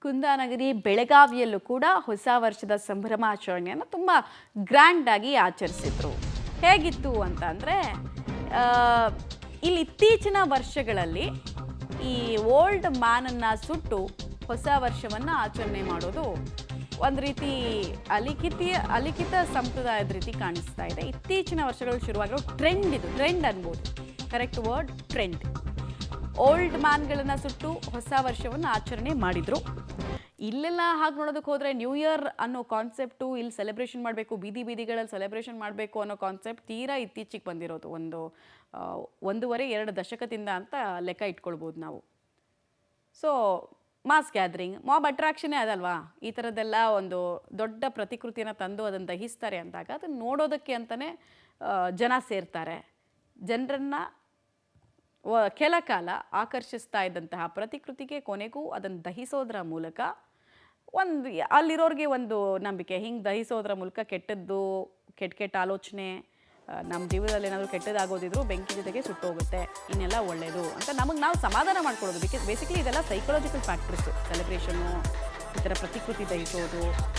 ಕುಂದಾನಗರಿ ಬೆಳಗಾವಿಯಲ್ಲೂ ಕೂಡ ಹೊಸ ವರ್ಷದ ಸಂಭ್ರಮಾಚರಣೆಯನ್ನು ತುಂಬ ಗ್ರ್ಯಾಂಡಾಗಿ ಆಚರಿಸಿದ್ರು. ಹೇಗಿತ್ತು ಅಂತ ಅಂದರೆ ಇಲ್ಲಿ ಇತ್ತೀಚಿನ ವರ್ಷಗಳಲ್ಲಿ ಈ ಓಲ್ಡ್ ಮ್ಯಾನನ್ನು ಸುಟ್ಟು ಹೊಸ ವರ್ಷವನ್ನು ಆಚರಣೆ ಮಾಡೋದು ಒಂದು ರೀತಿ ಅಲಿಖಿತ ಸಂಪ್ರದಾಯದ ರೀತಿ ಕಾಣಿಸ್ತಾ ಇದೆ. ಇತ್ತೀಚಿನ ವರ್ಷಗಳು ಶುರುವಾಗಿರೋ ಟ್ರೆಂಡ್ ಅನ್ಬೋದು. Correct word, trend. ಓಲ್ಡ್ ಮ್ಯಾನ್ಗಳನ್ನು ಸುಟ್ಟು ಹೊಸ ವರ್ಷವನ್ನು ಆಚರಣೆ ಮಾಡಿದರು. ಇಲ್ಲೆಲ್ಲ ಹಾಗೆ ನೋಡೋದಕ್ಕೆ ಹೋದರೆ ನ್ಯೂ ಇಯರ್ ಅನ್ನೋ ಕಾನ್ಸೆಪ್ಟು ಇಲ್ಲಿ ಸೆಲೆಬ್ರೇಷನ್ ಮಾಡಬೇಕು, ಬೀದಿಗಳಲ್ಲಿ ಸೆಲೆಬ್ರೇಷನ್ ಮಾಡಬೇಕು ಅನ್ನೋ ಕಾನ್ಸೆಪ್ಟ್ ತೀರಾ ಇತ್ತೀಚೆಗೆ ಬಂದಿರೋದು. 1.5-2 ದಶಕದಿಂದ ಅಂತ ಲೆಕ್ಕ ಇಟ್ಕೊಳ್ಬೋದು ನಾವು. ಸೊ ಮಾಸ್ ಗ್ಯಾದರಿಂಗ್, ಮಾಬ್ ಅಟ್ರಾಕ್ಷನ್ನೇ ಅದಲ್ವಾ. ಈ ಥರದ್ದೆಲ್ಲ ಒಂದು ದೊಡ್ಡ ಪ್ರತಿಕೃತಿಯನ್ನು ತಂದು ಅದನ್ನು ದಹಿಸ್ತಾರೆ ಅಂದಾಗ ಅದನ್ನು ನೋಡೋದಕ್ಕೆ ಅಂತಲೇ ಜನ ಸೇರ್ತಾರೆ. ಜನರನ್ನು ಕೆಲ ಕಾಲ ಆಕರ್ಷಿಸ್ತಾ ಇದ್ದಂತಹ ಪ್ರತಿಕೃತಿಗೆ ಕೊನೆಗೂ ಅದನ್ನು ದಹಿಸೋದ್ರ ಮೂಲಕ ಅಲ್ಲಿರೋರಿಗೆ ಒಂದು ನಂಬಿಕೆ, ಹಿಂಗೆ ದಹಿಸೋದ್ರ ಮೂಲಕ ಕೆಟ್ಟ ಆಲೋಚನೆ, ನಮ್ಮ ಜೀವನದಲ್ಲಿ ಏನಾದರೂ ಕೆಟ್ಟದಾಗೋದಿದ್ರು ಬೆಂಕಿ ಜೊತೆಗೆ ಸುಟ್ಟೋಗುತ್ತೆ, ಇನ್ನೆಲ್ಲ ಒಳ್ಳೆಯದು ಅಂತ ನಾವು ಸಮಾಧಾನ ಮಾಡ್ಕೊಳ್ಳೋದು. ಬೇಸಿಕಲಿ ಇದೆಲ್ಲ ಸೈಕಲಾಜಿಕಲ್ ಫ್ಯಾಕ್ಟರ್ಸು. ಸೆಲೆಬ್ರೇಷನ್ನು, ಈ ಥರ ಪ್ರತಿಕೃತಿ ದಹಿಸೋದು,